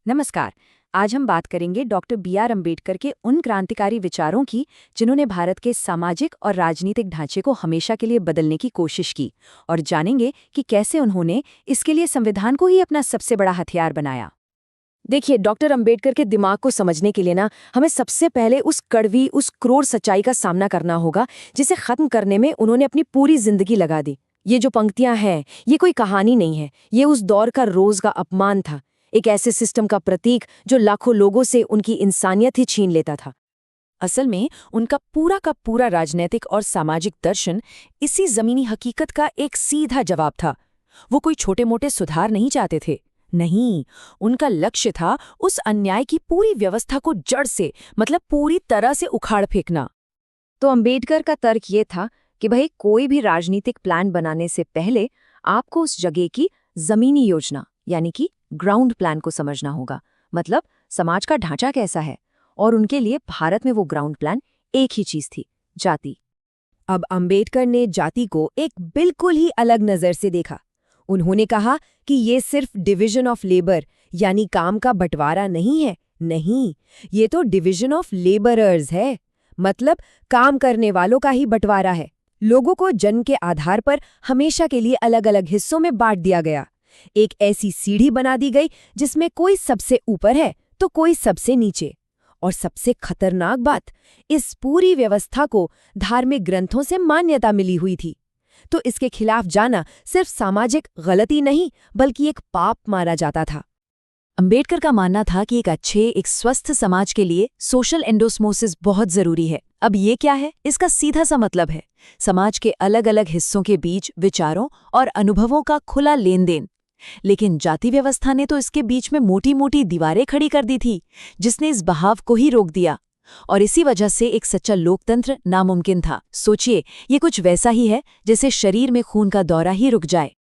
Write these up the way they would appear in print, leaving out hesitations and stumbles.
नमस्कार। आज हम बात करेंगे डॉक्टर बी.आर. अम्बेडकर के उन क्रांतिकारी विचारों की जिन्होंने भारत के सामाजिक और राजनीतिक ढांचे को हमेशा के लिए बदलने की कोशिश की, और जानेंगे कि कैसे उन्होंने इसके लिए संविधान को ही अपना सबसे बड़ा हथियार बनाया। देखिए, डॉक्टर अंबेडकर के दिमाग को समझने के लिए हमें सबसे पहले उस कड़वी, उस क्रूर सच्चाई का सामना करना होगा जिसे खत्म करने में उन्होंने अपनी पूरी जिंदगी लगा दी। ये जो पंक्तियां हैं, ये कोई कहानी नहीं है, ये उस दौर का रोज का अपमान था, एक ऐसे सिस्टम का प्रतीक जो लाखों लोगों से उनकी इंसानियत ही छीन लेता था। असल में उनका पूरा का पूरा राजनीतिक और सामाजिक दर्शन इसी जमीनी हकीकत का एक सीधा जवाब था। वो कोई छोटे मोटे सुधार नहीं चाहते थे, नहीं, उनका लक्ष्य था उस अन्याय की पूरी व्यवस्था को जड़ से, मतलब पूरी तरह से उखाड़ फेंकना। तो अंबेडकर का तर्क ये था कि भाई, कोई भी राजनीतिक प्लान बनाने से पहले आपको उस जगह की जमीनी योजना यानी कि ग्राउंड प्लान को समझना होगा। मतलब समाज का ढांचा कैसा है, और उनके लिए भारत में वो ग्राउंड प्लान एक ही चीज थी, जाति। अब अंबेडकर ने जाति को एक बिल्कुल ही अलग नजर से देखा। उन्होंने कहा कि ये सिर्फ डिवीजन ऑफ लेबर यानी काम का बंटवारा नहीं है, नहीं, ये तो डिवीजन ऑफ लेबरर्स है, मतलब काम करने वालों का ही बंटवारा है। लोगों को जन्म के आधार पर हमेशा के लिए अलग अलग हिस्सों में बांट दिया गया। एक ऐसी सीढ़ी बना दी गई जिसमें कोई सबसे ऊपर है तो कोई सबसे नीचे। और सबसे खतरनाक बात, इस पूरी व्यवस्था को धार्मिक ग्रंथों से मान्यता मिली हुई थी। तो इसके खिलाफ जाना सिर्फ सामाजिक गलती नहीं, बल्कि एक पाप माना जाता था। अंबेडकर का मानना था कि एक अच्छे, एक स्वस्थ समाज के लिए सोशल एंडोस्मोसिस बहुत जरूरी है। अब ये क्या है? इसका सीधा सा मतलब है समाज के अलग अलग हिस्सों के बीच विचारों और अनुभवों का खुला लेन देन। लेकिन जाति व्यवस्था ने तो इसके बीच में मोटी मोटी दीवारें खड़ी कर दी थी, जिसने इस बहाव को ही रोक दिया। और इसी वजह से एक सच्चा लोकतंत्र नामुमकिन था। सोचिए, ये कुछ वैसा ही है जैसे शरीर में खून का दौरा ही रुक जाए।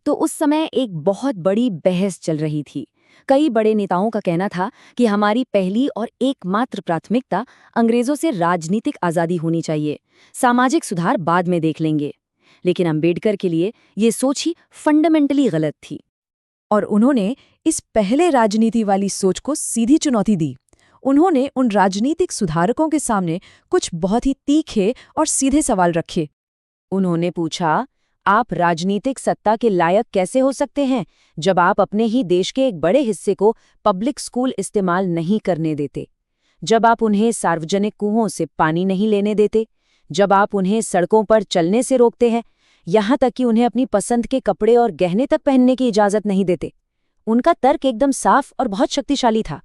तो उस समय एक बहुत बड़ी बहस चल रही थी। कई बड़े नेताओं का कहना था कि हमारी पहली और एकमात्र प्राथमिकता अंग्रेजों से राजनीतिक आज़ादी होनी चाहिए, सामाजिक सुधार बाद में देख लेंगे। लेकिन अंबेडकर के लिए ये सोच ही फंडामेंटली गलत थी, और उन्होंने इस पहले राजनीति वाली सोच को सीधी चुनौती दी। उन्होंने उन राजनीतिक सुधारकों के सामने कुछ बहुत ही तीखे और सीधे सवाल रखे। उन्होंने पूछा, आप राजनीतिक सत्ता के लायक कैसे हो सकते हैं जब आप अपने ही देश के एक बड़े हिस्से को पब्लिक स्कूल इस्तेमाल नहीं करने देते, जब आप उन्हें सार्वजनिक कुओं से पानी नहीं लेने देते, जब आप उन्हें सड़कों पर चलने से रोकते हैं, यहाँ तक कि उन्हें अपनी पसंद के कपड़े और गहने तक पहनने की इजाजत नहीं देते। उनका तर्क एकदम साफ और बहुत शक्तिशाली था।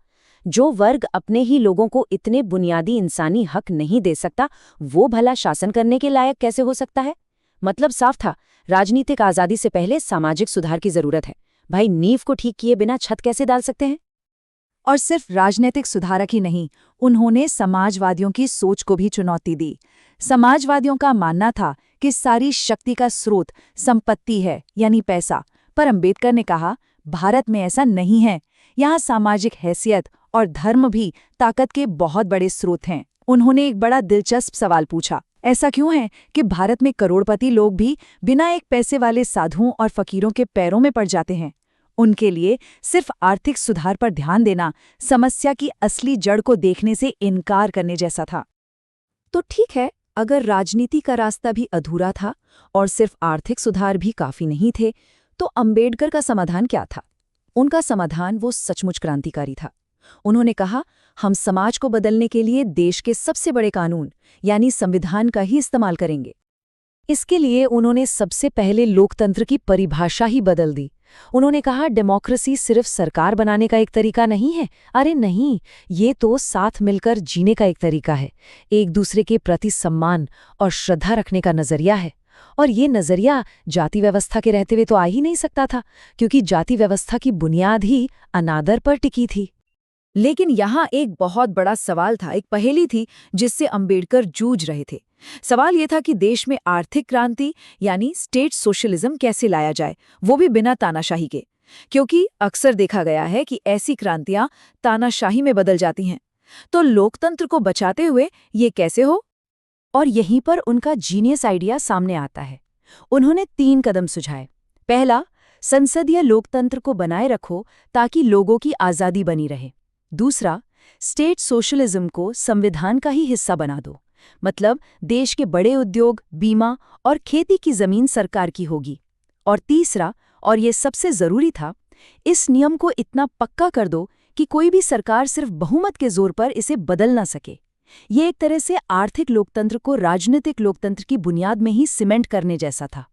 जो वर्ग अपने ही लोगों को इतने बुनियादी इंसानी हक नहीं दे सकता, वो भला शासन करने के लायक कैसे हो सकता है? मतलब साफ था, राजनीतिक आज़ादी से पहले सामाजिक सुधार की जरूरत है। भाई, नींव को ठीक किए बिना छत कैसे डाल सकते हैं? और सिर्फ राजनीतिक सुधारक ही नहीं, उन्होंने समाजवादियों की सोच को भी चुनौती दी। समाजवादियों का मानना था कि सारी शक्ति का स्रोत संपत्ति है, यानी पैसा। पर अंबेडकर ने कहा, भारत में ऐसा नहीं है। यहाँ सामाजिक हैसियत और धर्म भी ताकत के बहुत बड़े स्रोत हैं। उन्होंने एक बड़ा दिलचस्प सवाल पूछा, ऐसा क्यों है कि भारत में करोड़पति लोग भी बिना एक पैसे वाले साधुओं और फकीरों के पैरों में पड़ जाते हैं? उनके लिए सिर्फ आर्थिक सुधार पर ध्यान देना समस्या की असली जड़ को देखने से इनकार करने जैसा था। तो ठीक है, अगर राजनीति का रास्ता भी अधूरा था और सिर्फ आर्थिक सुधार भी काफी नहीं थे, तो अंबेडकर का समाधान क्या था? उनका समाधान वो सचमुच क्रांतिकारी था। उन्होंने कहा, हम समाज को बदलने के लिए देश के सबसे बड़े कानून यानी संविधान का ही इस्तेमाल करेंगे। इसके लिए उन्होंने सबसे पहले लोकतंत्र की परिभाषा ही बदल दी। उन्होंने कहा, डेमोक्रेसी सिर्फ सरकार बनाने का एक तरीका नहीं है। अरे नहीं, ये तो साथ मिलकर जीने का एक तरीका है, एक दूसरे के प्रति सम्मान और श्रद्धा रखने का नजरिया है। और ये नजरिया जाति व्यवस्था के रहते हुए तो आ ही नहीं सकता था, क्योंकि जाति व्यवस्था की बुनियाद ही अनादर पर टिकी थी। लेकिन यहाँ एक बहुत बड़ा सवाल था, एक पहेली थी जिससे अंबेडकर जूझ रहे थे। सवाल ये था कि देश में आर्थिक क्रांति यानी स्टेट सोशलिज्म कैसे लाया जाए, वो भी बिना तानाशाही के, क्योंकि अक्सर देखा गया है कि ऐसी क्रांतियां तानाशाही में बदल जाती हैं। तो लोकतंत्र को बचाते हुए ये कैसे हो? और यहीं पर उनका जीनियस आइडिया सामने आता है। उन्होंने 3 कदम सुझाए। पहला, संसदीय लोकतंत्र को बनाए रखो ताकि लोगों की आज़ादी बनी रहे। दूसरा, स्टेट सोशलिज्म को संविधान का ही हिस्सा बना दो, मतलब देश के बड़े उद्योग, बीमा और खेती की जमीन सरकार की होगी। और तीसरा, और ये सबसे जरूरी था, इस नियम को इतना पक्का कर दो कि कोई भी सरकार सिर्फ बहुमत के जोर पर इसे बदल ना सके। ये एक तरह से आर्थिक लोकतंत्र को राजनीतिक लोकतंत्र की बुनियाद में ही सीमेंट करने जैसा था।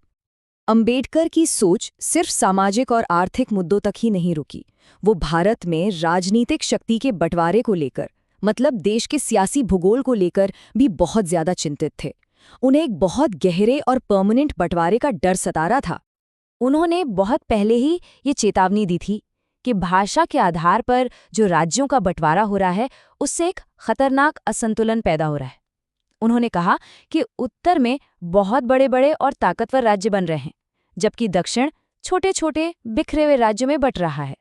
अंबेडकर की सोच सिर्फ सामाजिक और आर्थिक मुद्दों तक ही नहीं रुकी। वो भारत में राजनीतिक शक्ति के बंटवारे को लेकर, मतलब देश के सियासी भूगोल को लेकर भी बहुत ज्यादा चिंतित थे। उन्हें एक बहुत गहरे और परमानेंट बंटवारे का डर सता रहा था। उन्होंने बहुत पहले ही ये चेतावनी दी थी कि भाषा के आधार पर जो राज्यों का बंटवारा हो रहा है, उससे एक खतरनाक असंतुलन पैदा हो रहा है। उन्होंने कहा कि उत्तर में बहुत बड़े-बड़े और ताकतवर राज्य बन रहे हैं, जबकि दक्षिण छोटे-छोटे बिखरे हुए राज्यों में बंट रहा है।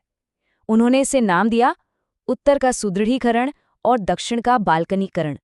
उन्होंने इसे नाम दिया उत्तर का सुदृढ़ीकरण और दक्षिण का बाल्कनीकरण।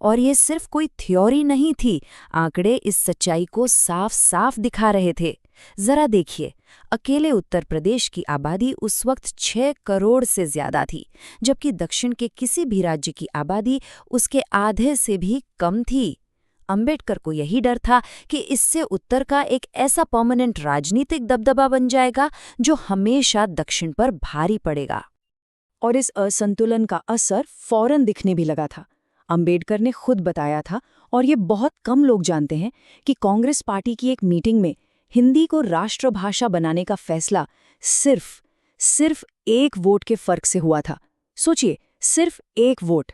और ये सिर्फ कोई थ्योरी नहीं थी, आंकड़े इस सच्चाई को साफ साफ दिखा रहे थे। जरा देखिए, अकेले उत्तर प्रदेश की आबादी उस वक्त 6 करोड़ से ज्यादा थी, जबकि दक्षिण के किसी भी राज्य की आबादी उसके आधे से भी कम थी। अंबेडकर को यही डर था कि इससे उत्तर का एक ऐसा परमानेंट राजनीतिक दबदबा बन जाएगा जो हमेशा दक्षिण पर भारी पड़ेगा। और इस असंतुलन का असर फौरन दिखने भी लगा था। अंबेडकर ने खुद बताया था, और ये बहुत कम लोग जानते हैं, कि कांग्रेस पार्टी की एक मीटिंग में हिंदी को राष्ट्रभाषा बनाने का फैसला सिर्फ एक वोट के फर्क से हुआ था। सोचिए, सिर्फ एक वोट।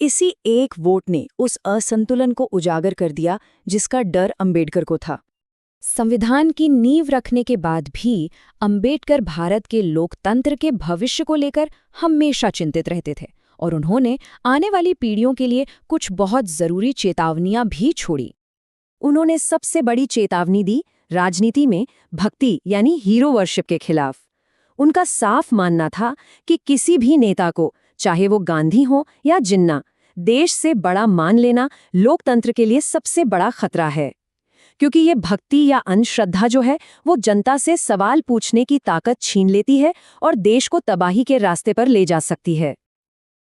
इसी एक वोट ने उस असंतुलन को उजागर कर दिया जिसका डर अंबेडकर को था। संविधान की नींव रखने के बाद भी अंबेडकर भारत के लोकतंत्र के भविष्य को लेकर हमेशा चिंतित रहते थे, और उन्होंने आने वाली पीढ़ियों के लिए कुछ बहुत जरूरी चेतावनियां भी छोड़ी। उन्होंने सबसे बड़ी चेतावनी दी राजनीति में भक्ति यानी हीरो वर्शिप के खिलाफ। उनका साफ मानना था कि किसी भी नेता को, चाहे वो गांधी हो या जिन्ना, देश से बड़ा मान लेना लोकतंत्र के लिए सबसे बड़ा खतरा है, क्योंकि ये भक्ति या अंधश्रद्धा जो है वो जनता से सवाल पूछने की ताकत छीन लेती है और देश को तबाही के रास्ते पर ले जा सकती है।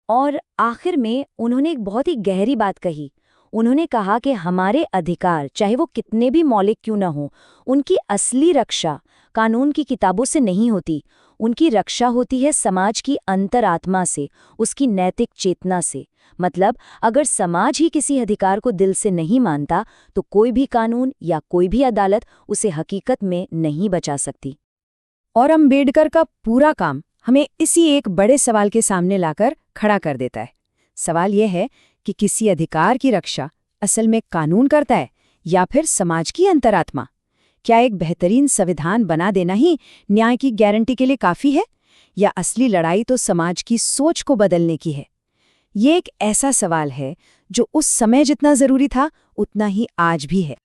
और आखिर में उन्होंने एक बहुत ही गहरी बात कही। उन्होंने कहा कि हमारे अधिकार, चाहे वो कितने भी मौलिक क्यों न हो, उनकी असली रक्षा कानून की किताबों से नहीं होती। उनकी रक्षा होती है समाज की अंतरात्मा से, उसकी नैतिक चेतना से। मतलब अगर समाज ही किसी अधिकार को दिल से नहीं मानता, तो कोई भी कानून या कोई भी अदालत उसे हकीकत में नहीं बचा सकती। और अंबेडकर का पूरा काम हमें इसी एक बड़े सवाल के सामने लाकर खड़ा कर देता है। सवाल यह है कि किसी अधिकार की रक्षा असल में कानून करता है या फिर समाज की अंतरात्मा? क्या एक बेहतरीन संविधान बना देना ही न्याय की गारंटी के लिए काफी है, या असली लड़ाई तो समाज की सोच को बदलने की है? ये एक ऐसा सवाल है जो उस समय जितना जरूरी था, उतना ही आज भी है।